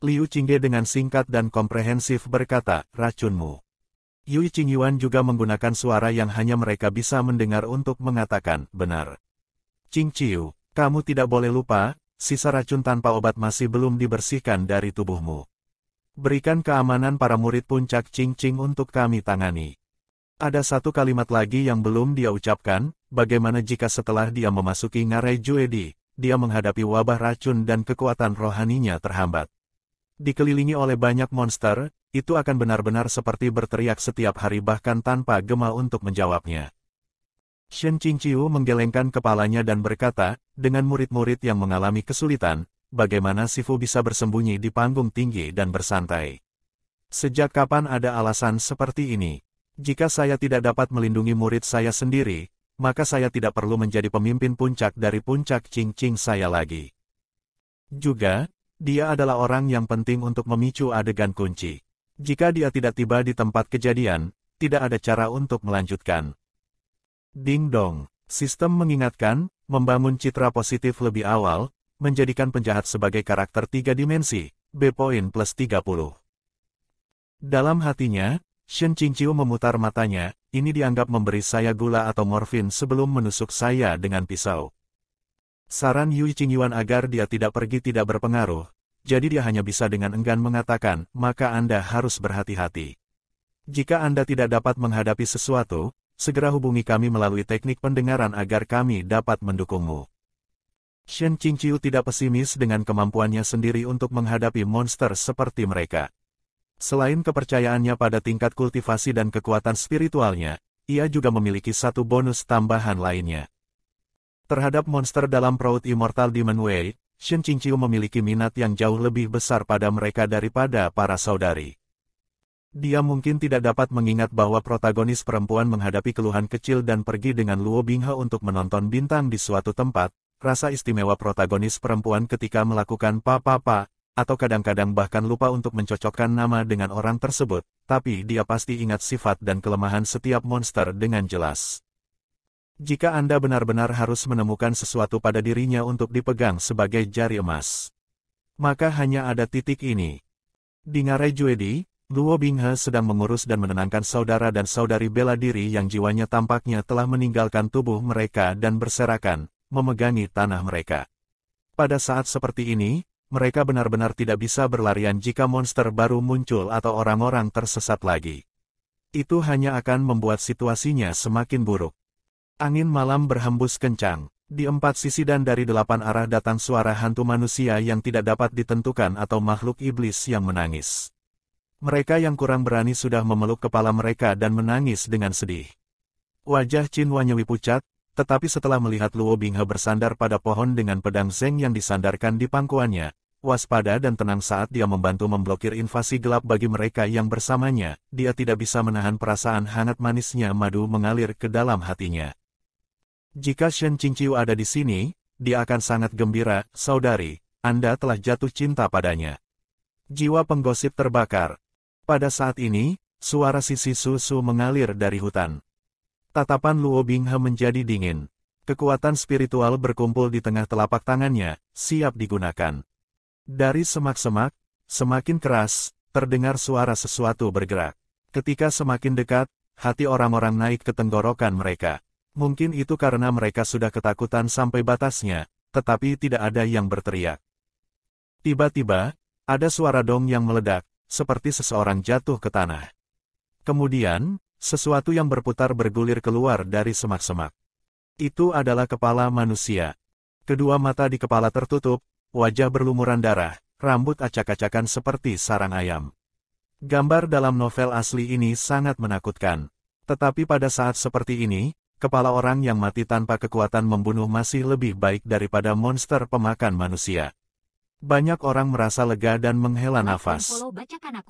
Liu Qingge dengan singkat dan komprehensif berkata, racunmu. Yui Qingyuan juga menggunakan suara yang hanya mereka bisa mendengar untuk mengatakan, benar. Qingqiu, kamu tidak boleh lupa, sisa racun tanpa obat masih belum dibersihkan dari tubuhmu. Berikan keamanan para murid puncak Qingqing untuk kami tangani. Ada satu kalimat lagi yang belum dia ucapkan, bagaimana jika setelah dia memasuki Ngarai Juedi, dia menghadapi wabah racun dan kekuatan rohaninya terhambat. Dikelilingi oleh banyak monster, itu akan benar-benar seperti berteriak setiap hari bahkan tanpa gema untuk menjawabnya. Shen Qingqiu menggelengkan kepalanya dan berkata, dengan murid-murid yang mengalami kesulitan, bagaimana Sifu bisa bersembunyi di panggung tinggi dan bersantai? Sejak kapan ada alasan seperti ini? Jika saya tidak dapat melindungi murid saya sendiri, maka saya tidak perlu menjadi pemimpin puncak dari puncak Qingqing saya lagi. Juga, dia adalah orang yang penting untuk memicu adegan kunci. Jika dia tidak tiba di tempat kejadian, tidak ada cara untuk melanjutkan. Ding dong, sistem mengingatkan, membangun citra positif lebih awal, menjadikan penjahat sebagai karakter 3 dimensi, B-Point plus 30. Dalam hatinya, Shen Qingqiu memutar matanya, ini dianggap memberi saya gula atau morfin sebelum menusuk saya dengan pisau. Saran Yui Qingyuan agar dia tidak pergi tidak berpengaruh, jadi dia hanya bisa dengan enggan mengatakan, maka Anda harus berhati-hati. Jika Anda tidak dapat menghadapi sesuatu, segera hubungi kami melalui teknik pendengaran agar kami dapat mendukungmu. Shen Qingqiu tidak pesimis dengan kemampuannya sendiri untuk menghadapi monster seperti mereka. Selain kepercayaannya pada tingkat kultivasi dan kekuatan spiritualnya, ia juga memiliki satu bonus tambahan lainnya. Terhadap monster dalam Proud Immortal Demon Way, Shen Qingqiu memiliki minat yang jauh lebih besar pada mereka daripada para saudari. Dia mungkin tidak dapat mengingat bahwa protagonis perempuan menghadapi keluhan kecil dan pergi dengan Luo Binghe untuk menonton bintang di suatu tempat, rasa istimewa protagonis perempuan ketika melakukan pa-pa-pa, atau kadang-kadang bahkan lupa untuk mencocokkan nama dengan orang tersebut, tapi dia pasti ingat sifat dan kelemahan setiap monster dengan jelas. Jika Anda benar-benar harus menemukan sesuatu pada dirinya untuk dipegang sebagai jari emas, maka hanya ada titik ini. Di Ngarai Juedi, Luo Binghe sedang mengurus dan menenangkan saudara dan saudari bela diri yang jiwanya tampaknya telah meninggalkan tubuh mereka dan berserakan, memegangi tanah mereka. Pada saat seperti ini, mereka benar-benar tidak bisa berlarian jika monster baru muncul atau orang-orang tersesat lagi. Itu hanya akan membuat situasinya semakin buruk. Angin malam berhembus kencang. Di 4 sisi dan dari 8 arah datang suara hantu manusia yang tidak dapat ditentukan atau makhluk iblis yang menangis. Mereka yang kurang berani sudah memeluk kepala mereka dan menangis dengan sedih. Wajah Qin Wanyewi pucat, tetapi setelah melihat Luo Binghe bersandar pada pohon dengan pedang Zeng yang disandarkan di pangkuannya, waspada dan tenang saat dia membantu memblokir invasi gelap bagi mereka yang bersamanya, dia tidak bisa menahan perasaan hangat manisnya madu mengalir ke dalam hatinya. Jika Shen Qingqiu ada di sini, dia akan sangat gembira, saudari, Anda telah jatuh cinta padanya. Jiwa penggosip terbakar. Pada saat ini, suara sisi susu mengalir dari hutan. Tatapan Luo Binghe menjadi dingin. Kekuatan spiritual berkumpul di tengah telapak tangannya, siap digunakan. Dari semak-semak, semakin keras, terdengar suara sesuatu bergerak. Ketika semakin dekat, hati orang-orang naik ke tenggorokan mereka. Mungkin itu karena mereka sudah ketakutan sampai batasnya, tetapi tidak ada yang berteriak. Tiba-tiba, ada suara dong yang meledak, seperti seseorang jatuh ke tanah. Kemudian, sesuatu yang berputar bergulir keluar dari semak-semak. Itu adalah kepala manusia. Kedua mata di kepala tertutup, wajah berlumuran darah, rambut acak-acakan seperti sarang ayam. Gambar dalam novel asli ini sangat menakutkan. Tetapi pada saat seperti ini, kepala orang yang mati tanpa kekuatan membunuh masih lebih baik daripada monster pemakan manusia. Banyak orang merasa lega dan menghela nafas.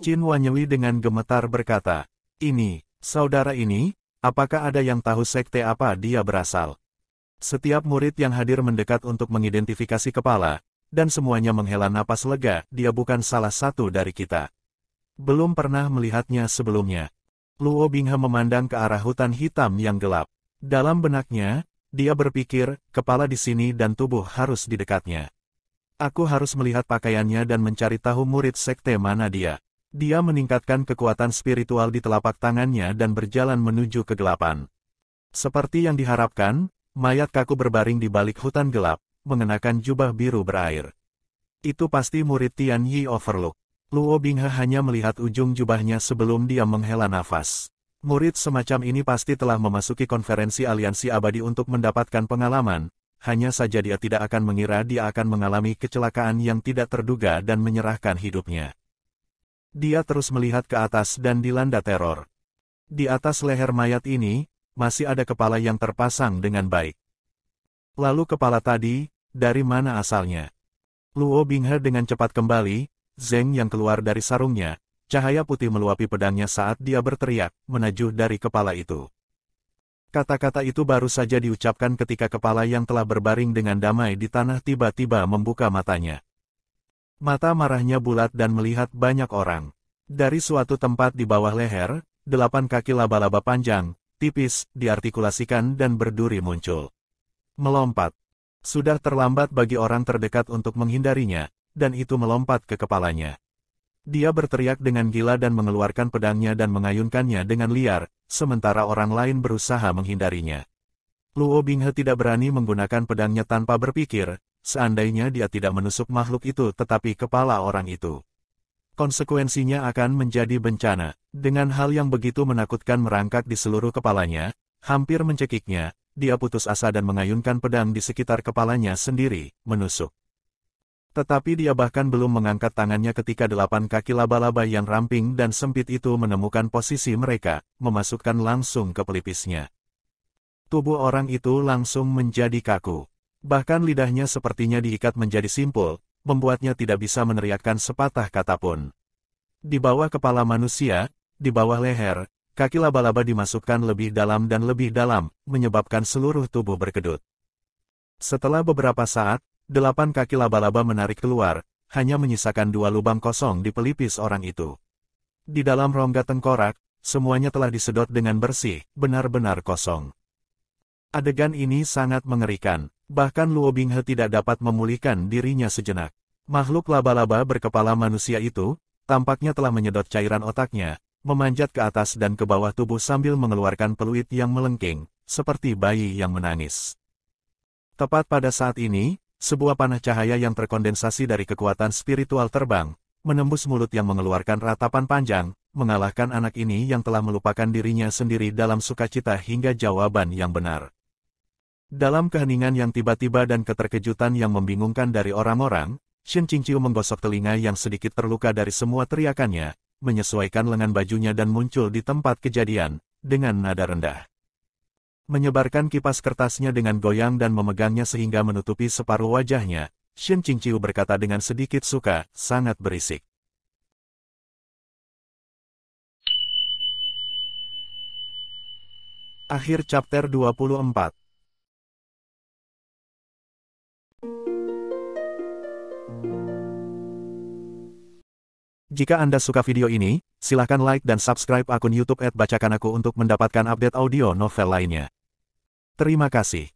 Qin Wanyewi dengan gemetar berkata, ini, saudara ini, apakah ada yang tahu sekte apa dia berasal? Setiap murid yang hadir mendekat untuk mengidentifikasi kepala, dan semuanya menghela napas lega, dia bukan salah satu dari kita. Belum pernah melihatnya sebelumnya. Luo Binghe memandang ke arah hutan hitam yang gelap. Dalam benaknya, dia berpikir, kepala di sini dan tubuh harus di dekatnya. Aku harus melihat pakaiannya dan mencari tahu murid sekte mana dia. Dia meningkatkan kekuatan spiritual di telapak tangannya dan berjalan menuju kegelapan. Seperti yang diharapkan, mayat kaku berbaring di balik hutan gelap, mengenakan jubah biru berair. Itu pasti murid Tian Yi Overlook. Luo Binghe hanya melihat ujung jubahnya sebelum dia menghela nafas. Murid semacam ini pasti telah memasuki konferensi aliansi abadi untuk mendapatkan pengalaman, hanya saja dia tidak akan mengira dia akan mengalami kecelakaan yang tidak terduga dan menyerahkan hidupnya. Dia terus melihat ke atas dan dilanda teror. Di atas leher mayat ini, masih ada kepala yang terpasang dengan baik. Lalu kepala tadi, dari mana asalnya? Luo Binghe dengan cepat kembali, Zeng yang keluar dari sarungnya, cahaya putih meluapi pedangnya saat dia berteriak, menajuh dari kepala itu. Kata-kata itu baru saja diucapkan ketika kepala yang telah berbaring dengan damai di tanah tiba-tiba membuka matanya. Mata marahnya bulat dan melihat banyak orang. Dari suatu tempat di bawah leher, 8 kaki laba-laba panjang, tipis, diartikulasikan dan berduri muncul. Melompat. Sudah terlambat bagi orang terdekat untuk menghindarinya, dan itu melompat ke kepalanya. Dia berteriak dengan gila dan mengeluarkan pedangnya dan mengayunkannya dengan liar, sementara orang lain berusaha menghindarinya. Luo Binghe tidak berani menggunakan pedangnya tanpa berpikir, seandainya dia tidak menusuk makhluk itu tetapi kepala orang itu. Konsekuensinya akan menjadi bencana. Dengan hal yang begitu menakutkan merangkak di seluruh kepalanya, hampir mencekiknya, dia putus asa dan mengayunkan pedang di sekitar kepalanya sendiri, menusuk. Tetapi dia bahkan belum mengangkat tangannya ketika 8 kaki laba-laba yang ramping dan sempit itu menemukan posisi mereka, memasukkan langsung ke pelipisnya. Tubuh orang itu langsung menjadi kaku. Bahkan lidahnya sepertinya diikat menjadi simpul, membuatnya tidak bisa meneriakkan sepatah kata pun. Di bawah kepala manusia, di bawah leher, kaki laba-laba dimasukkan lebih dalam, menyebabkan seluruh tubuh berkedut. Setelah beberapa saat, 8 kaki laba-laba menarik keluar, hanya menyisakan 2 lubang kosong di pelipis orang itu. Di dalam rongga tengkorak, semuanya telah disedot dengan bersih, benar-benar kosong. Adegan ini sangat mengerikan, bahkan Luo Binghe tidak dapat memulihkan dirinya sejenak. Makhluk laba-laba berkepala manusia itu, tampaknya telah menyedot cairan otaknya, memanjat ke atas dan ke bawah tubuh sambil mengeluarkan peluit yang melengking, seperti bayi yang menangis. Tepat pada saat ini, sebuah panah cahaya yang terkondensasi dari kekuatan spiritual terbang, menembus mulut yang mengeluarkan ratapan panjang, mengalahkan anak ini yang telah melupakan dirinya sendiri dalam sukacita hingga jawaban yang benar. Dalam keheningan yang tiba-tiba dan keterkejutan yang membingungkan dari orang-orang, Shin Qingqiu menggosok telinga yang sedikit terluka dari semua teriakannya, menyesuaikan lengan bajunya dan muncul di tempat kejadian, dengan nada rendah. Menyebarkan kipas kertasnya dengan goyang dan memegangnya sehingga menutupi separuh wajahnya, Shin Qingqiu berkata dengan sedikit suka, sangat berisik. Akhir chapter 24. Jika Anda suka video ini, silakan like dan subscribe akun YouTube @bacakanaku untuk mendapatkan update audio novel lainnya. Terima kasih.